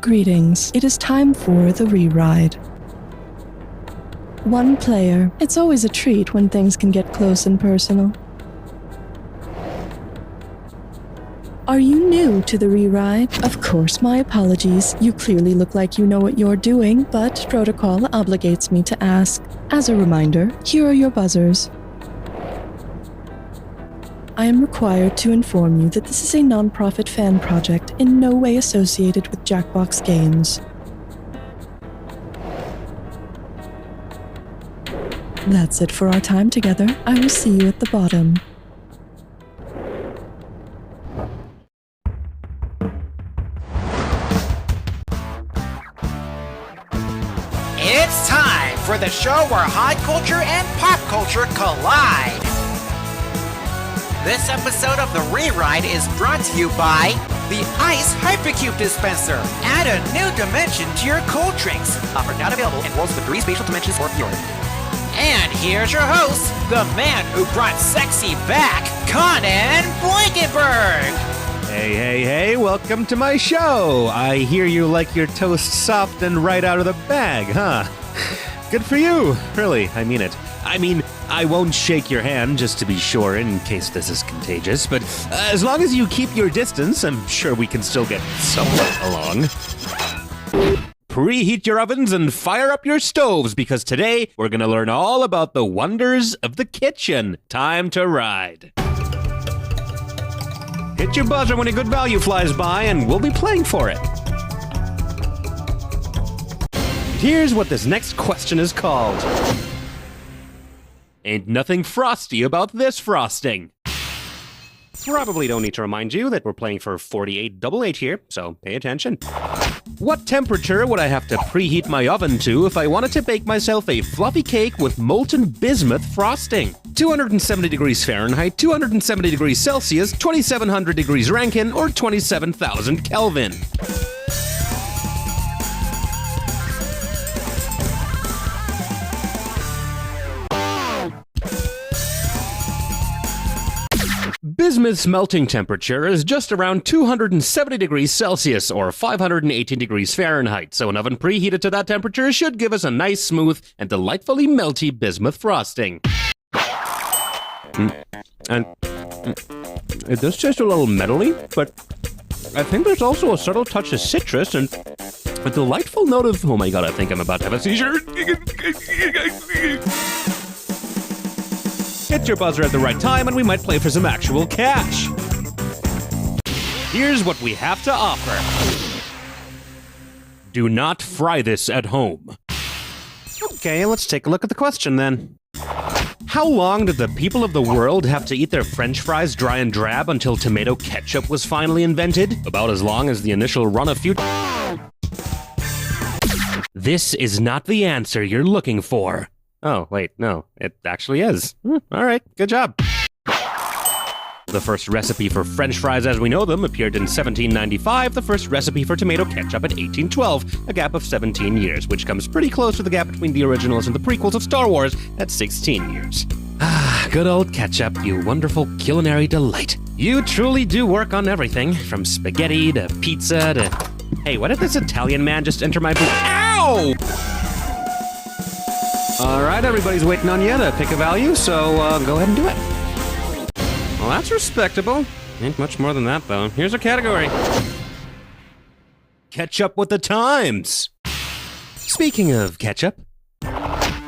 Greetings. It is time for the re-ride. One player. It's always a treat when things can get close and personal. Are you new to the re-ride? Of course, my apologies. You clearly look like you know what you're doing, but protocol obligates me to ask. As a reminder, here are your buzzers. I am required to inform you that this is a non-profit fan project in no way associated with Jackbox Games. That's it for our time together. I will see you at the bottom. It's time for the show where high culture and pop culture collide. This episode of The Re-Ride is brought to you by the Ice Hypercube Dispenser. Add a new dimension to your cold drinks. Offer not available in worlds with 3 spatial dimensions or fewer. And here's your host, the man who brought sexy back, Conan Blankenberg. Hey, welcome to my show. I hear you like your toast soft and right out of the bag, huh? Good for you, really, I mean it. I won't shake your hand just to be sure in case this is contagious, but as long as you keep your distance, I'm sure we can still get somewhat along. Preheat your ovens and fire up your stoves, because today we're going to learn all about the wonders of the kitchen. Time to ride. Hit your buzzer when a good value flies by, and we'll be playing for it. Here's what this next question is called. Ain't nothing frosty about this frosting. Probably don't need to remind you that we're playing for 4888 here, so pay attention. What temperature would I have to preheat my oven to if I wanted to bake myself a fluffy cake with molten bismuth frosting? 270 degrees Fahrenheit, 270 degrees Celsius, 2700 degrees Rankine, or 27,000 Kelvin? Bismuth's melting temperature is just around 270 degrees Celsius or 518 degrees Fahrenheit, so an oven preheated to that temperature should give us a nice, smooth, and delightfully melty bismuth frosting. And it does taste a little metally, but I think there's also a subtle touch of citrus and a delightful note of, oh my god, I think I'm about to have a seizure. Hit your buzzer at the right time and we might play for some actual cash. Here's what we have to offer. Do not fry this at home. Okay, let's take a look at the question then. How long did the people of the world have to eat their French fries dry and drab until tomato ketchup was finally invented? About as long as the initial run of food. This is not the answer you're looking for. Oh, wait, no, it actually is. All right, good job. The first recipe for French fries as we know them appeared in 1795, the first recipe for tomato ketchup in 1812, a gap of 17 years, which comes pretty close to the gap between the originals and the prequels of Star Wars at 16 years. Ah, good old ketchup, you wonderful culinary delight. You truly do work on everything, from spaghetti to pizza to... Hey, why did this Italian man just enter my booth? Ow! All right, everybody's waiting on you to pick a value, so go ahead and do it. Well, that's respectable. Ain't much more than that, though. Here's our category. Ketchup with the times. Speaking of ketchup,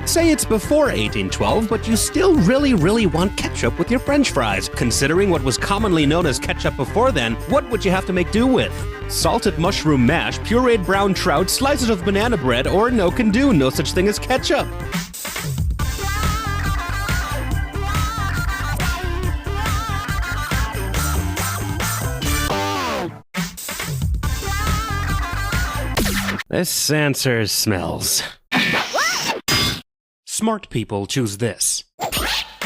say it's before 1812, but you still really want ketchup with your French fries. Considering what was commonly known as ketchup before then, what would you have to make do with? Salted mushroom mash, pureed brown trout, slices of banana bread, or no can do, no such thing as ketchup. This answer smells Smart people choose this.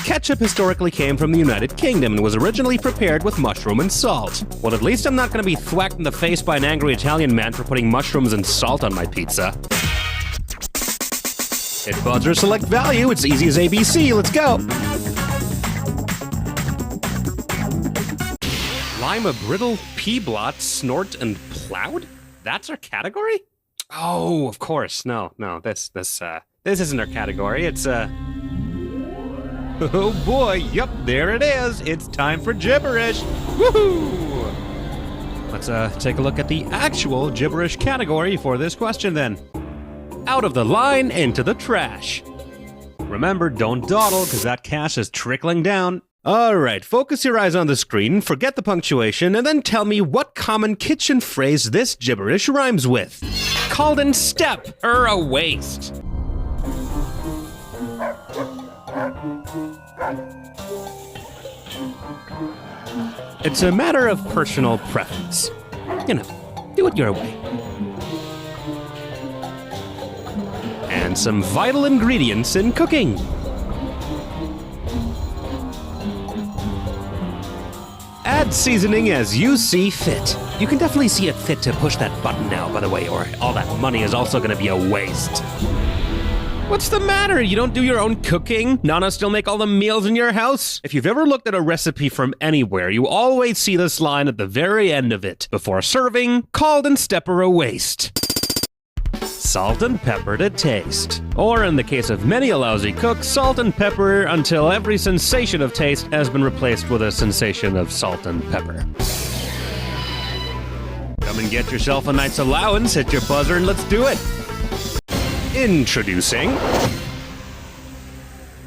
Ketchup historically came from the United Kingdom and was originally prepared with mushroom and salt. Well, at least I'm not gonna be thwacked in the face by an angry Italian man for putting mushrooms and salt on my pizza. Hit buds or select value, it's easy as ABC, let's go! Lima brittle, pea blot, snort, and plowed? That's our category? Oh, of course. No, this isn't our category. It's oh boy, yep, there it is. It's time for gibberish. Woohoo! Let's take a look at the actual gibberish category for this question then. Out of the line, into the trash. Remember, don't dawdle, because that cash is trickling down. Alright, focus your eyes on the screen, forget the punctuation, and then tell me what common kitchen phrase this gibberish rhymes with. Called in step, or a waste. It's a matter of personal preference. You know, do it your way. And some vital ingredients in cooking. Add seasoning as you see fit. You can definitely see it fit to push that button now, by the way, or all that money is also gonna be a waste. What's the matter? You don't do your own cooking? Nana still make all the meals in your house? If you've ever looked at a recipe from anywhere, you always see this line at the very end of it. Before serving, called in step or a waste. Salt and pepper to taste. Or in the case of many a lousy cook, salt and pepper until every sensation of taste has been replaced with a sensation of salt and pepper. Come and get yourself a night's allowance, hit your buzzer and let's do it. Introducing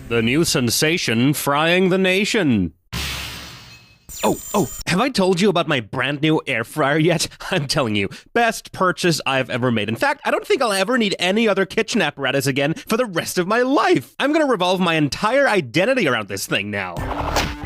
the new sensation frying the nation. Oh, have I told you about my brand new air fryer yet? I'm telling you, best purchase I've ever made. In fact, I don't think I'll ever need any other kitchen apparatus again for the rest of my life. I'm gonna revolve my entire identity around this thing now.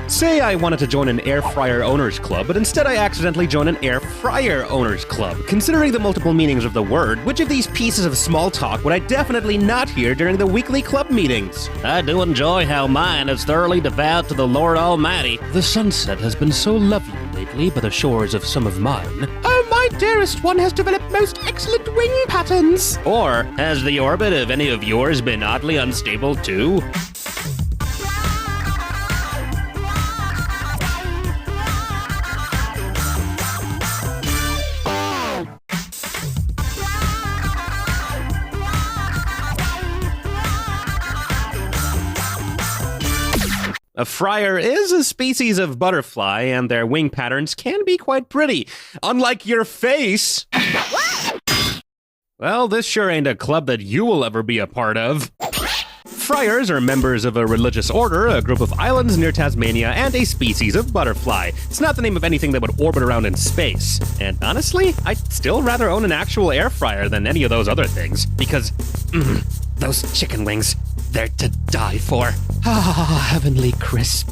Say I wanted to join an air fryer owners club, but instead I accidentally joined an air fryer owners club. Considering the multiple meanings of the word, which of these pieces of small talk would I definitely not hear during the weekly club meetings? I do enjoy how mine is thoroughly devout to the Lord Almighty. The sunset has been so lovely lately by the shores of some of mine. Oh, my dearest one has developed most excellent wing patterns. Or has the orbit of any of yours been oddly unstable too? A fryer is a species of butterfly, and their wing patterns can be quite pretty. Unlike your face. Well, this sure ain't a club that you will ever be a part of. Fryers are members of a religious order, a group of islands near Tasmania, and a species of butterfly. It's not the name of anything that would orbit around in space. And honestly, I'd still rather own an actual air fryer than any of those other things. Because, those chicken wings, they're to die for. Ah, heavenly crisp.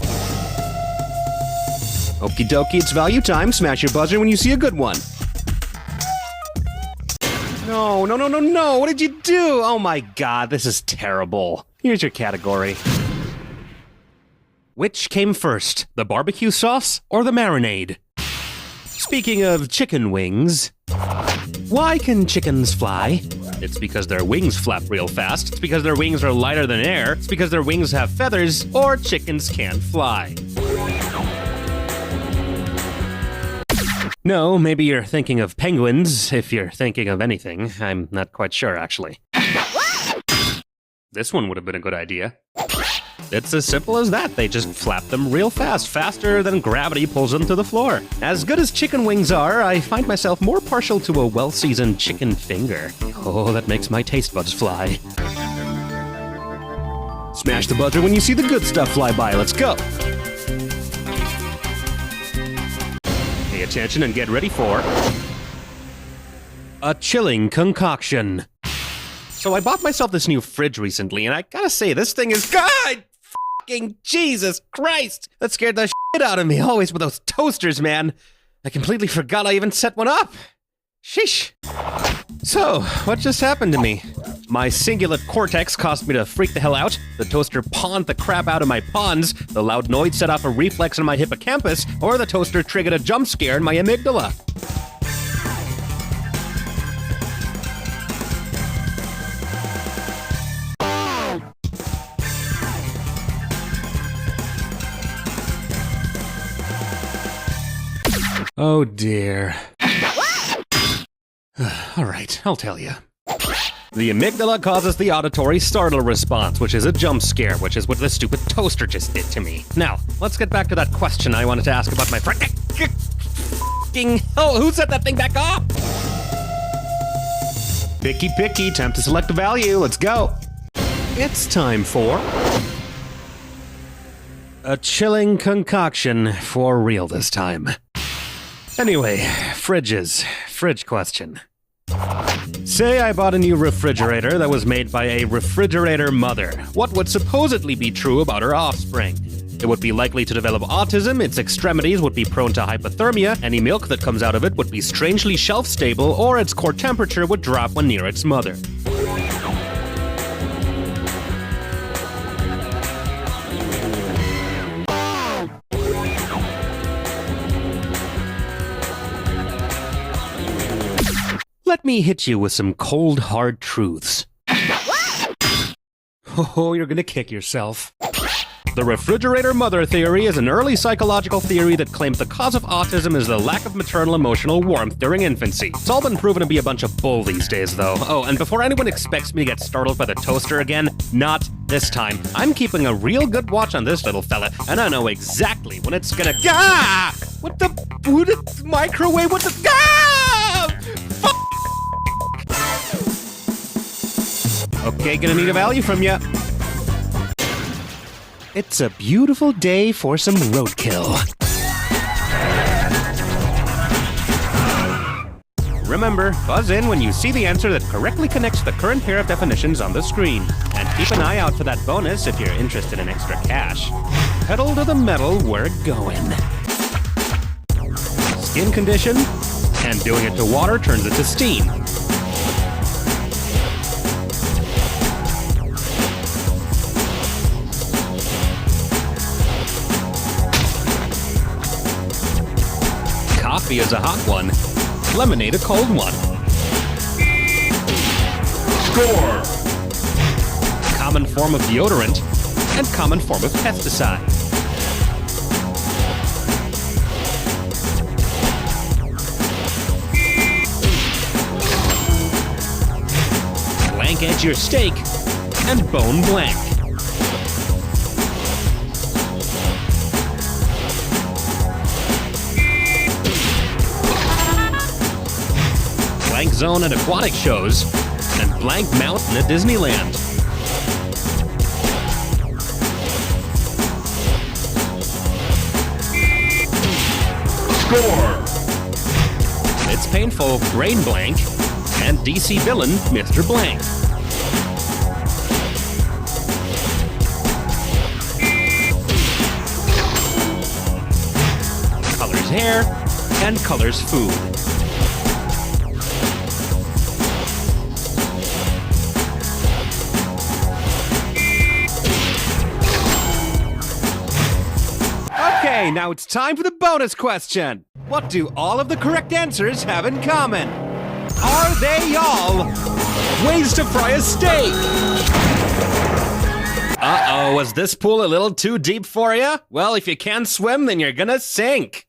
Okie dokie, it's value time. Smash your buzzer when you see a good one. No. What did you do? Oh my god, this is terrible. Here's your category. Which came first, the barbecue sauce or the marinade? Speaking of chicken wings, why can chickens fly? It's because their wings flap real fast. It's because their wings are lighter than air. It's because their wings have feathers, or chickens can fly. No, maybe you're thinking of penguins, if you're thinking of anything. I'm not quite sure, actually. This one would have been a good idea. It's as simple as that. They just flap them real fast, faster than gravity pulls them to the floor. As good as chicken wings are, I find myself more partial to a well-seasoned chicken finger. Oh, that makes my taste buds fly. Smash the buzzer when you see the good stuff fly by. Let's go. Pay attention and get ready for a chilling concoction. So I bought myself this new fridge recently, and I gotta say, this thing is God! Fucking Jesus Christ! That scared the shit out of me, always with those toasters, man. I completely forgot I even set one up. Sheesh. So, what just happened to me? My cingulate cortex caused me to freak the hell out. The toaster pawned the crap out of my pawns. The loud noise set off a reflex in my hippocampus, or the toaster triggered a jump scare in my amygdala. Oh dear. All right, I'll tell you. The amygdala causes the auditory startle response, which is a jump scare, which is what the stupid toaster just did to me. Now, let's get back to that question I wanted to ask about my friend. F***ing hell, who set that thing back off? Picky, time to select a value, let's go. It's time for a chilling concoction for real this time. Anyway, fridge question. Say I bought a new refrigerator that was made by a refrigerator mother. What would supposedly be true about her offspring? It would be likely to develop autism, its extremities would be prone to hypothermia, any milk that comes out of it would be strangely shelf-stable, or its core temperature would drop when near its mother. Let me hit you with some cold, hard truths. Oh, you're gonna kick yourself. The refrigerator mother theory is an early psychological theory that claims the cause of autism is the lack of maternal emotional warmth during infancy. It's all been proven to be a bunch of bull these days, though. Oh, and before anyone expects me to get startled by the toaster again, not this time. I'm keeping a real good watch on this little fella, and I know exactly when it's gonna— Ah! What the— microwave? What the— Ah! Okay, gonna need a value from ya. It's a beautiful day for some roadkill. Remember, buzz in when you see the answer that correctly connects the current pair of definitions on the screen. And keep an eye out for that bonus if you're interested in extra cash. Pedal to the metal, we're going. Skin condition, and doing it to water turns it to steam. Coffee is a hot one, lemonade a cold one. Score! Common form of deodorant and common form of pesticide. Blank edge your steak and bone blank. Blank zone at aquatic shows, and blank mountain at Disneyland. Score! It's painful, brain blank, and DC villain, Mr. Blank. Colors hair, and colors food. Okay, now it's time for the bonus question. What do all of the correct answers have in common? Are they all ways to fry a steak? Uh-oh, was this pool a little too deep for you? Well, if you can't swim, then you're gonna sink.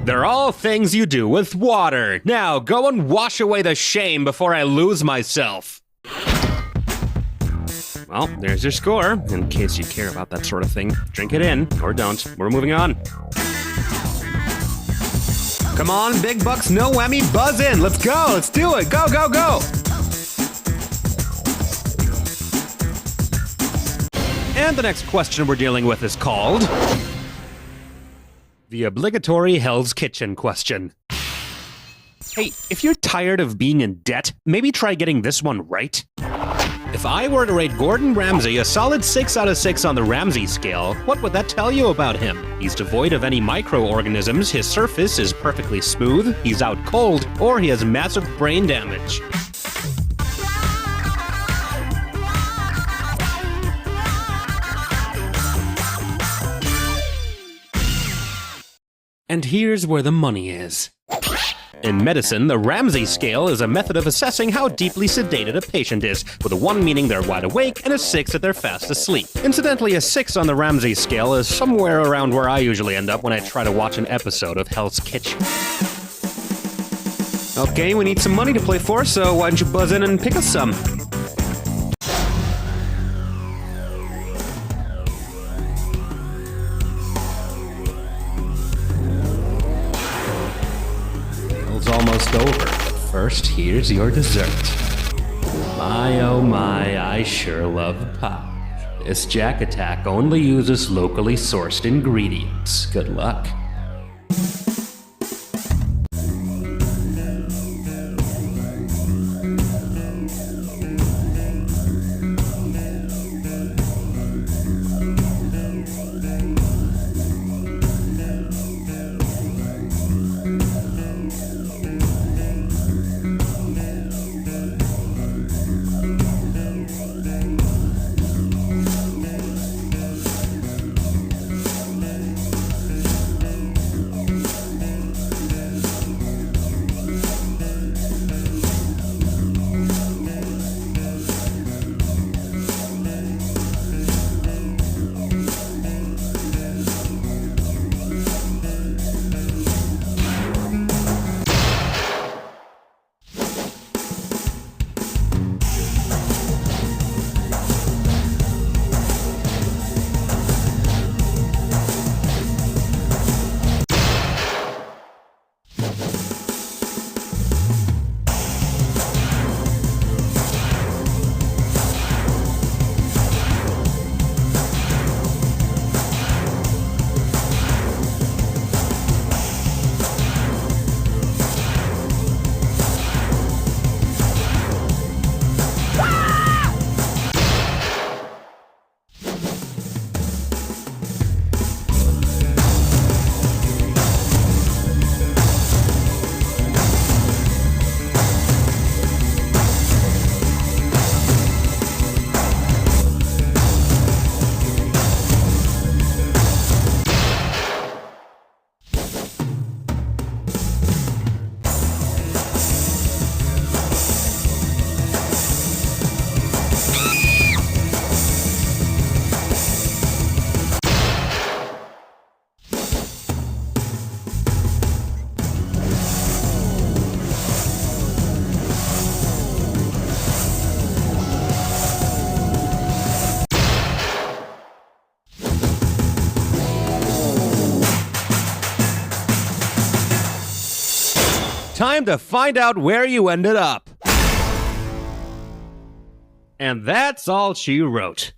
They're all things you do with water. Now, go and wash away the shame before I lose myself. Well, there's your score. In case you care about that sort of thing, drink it in, or don't. We're moving on. Come on, big bucks, no whammy, buzz in. Let's go, let's do it. Go, go, go. And the next question we're dealing with is called the obligatory Hell's Kitchen question. Hey, if you're tired of being in debt, maybe try getting this one right. If I were to rate Gordon Ramsay a solid 6 out of 6 on the Ramsay scale, what would that tell you about him? He's devoid of any microorganisms, his surface is perfectly smooth, he's out cold, or he has massive brain damage. And here's where the money is. In medicine, the Ramsay scale is a method of assessing how deeply sedated a patient is, with a 1 meaning they're wide awake and a 6 that they're fast asleep. Incidentally, a 6 on the Ramsay scale is somewhere around where I usually end up when I try to watch an episode of Hell's Kitchen. Okay, we need some money to play for, so why don't you buzz in and pick us some? Almost over, but first, here's your dessert. My oh my, I sure love pop. This Jack Attack only uses locally sourced ingredients. Good luck. Time to find out where you ended up. And that's all she wrote.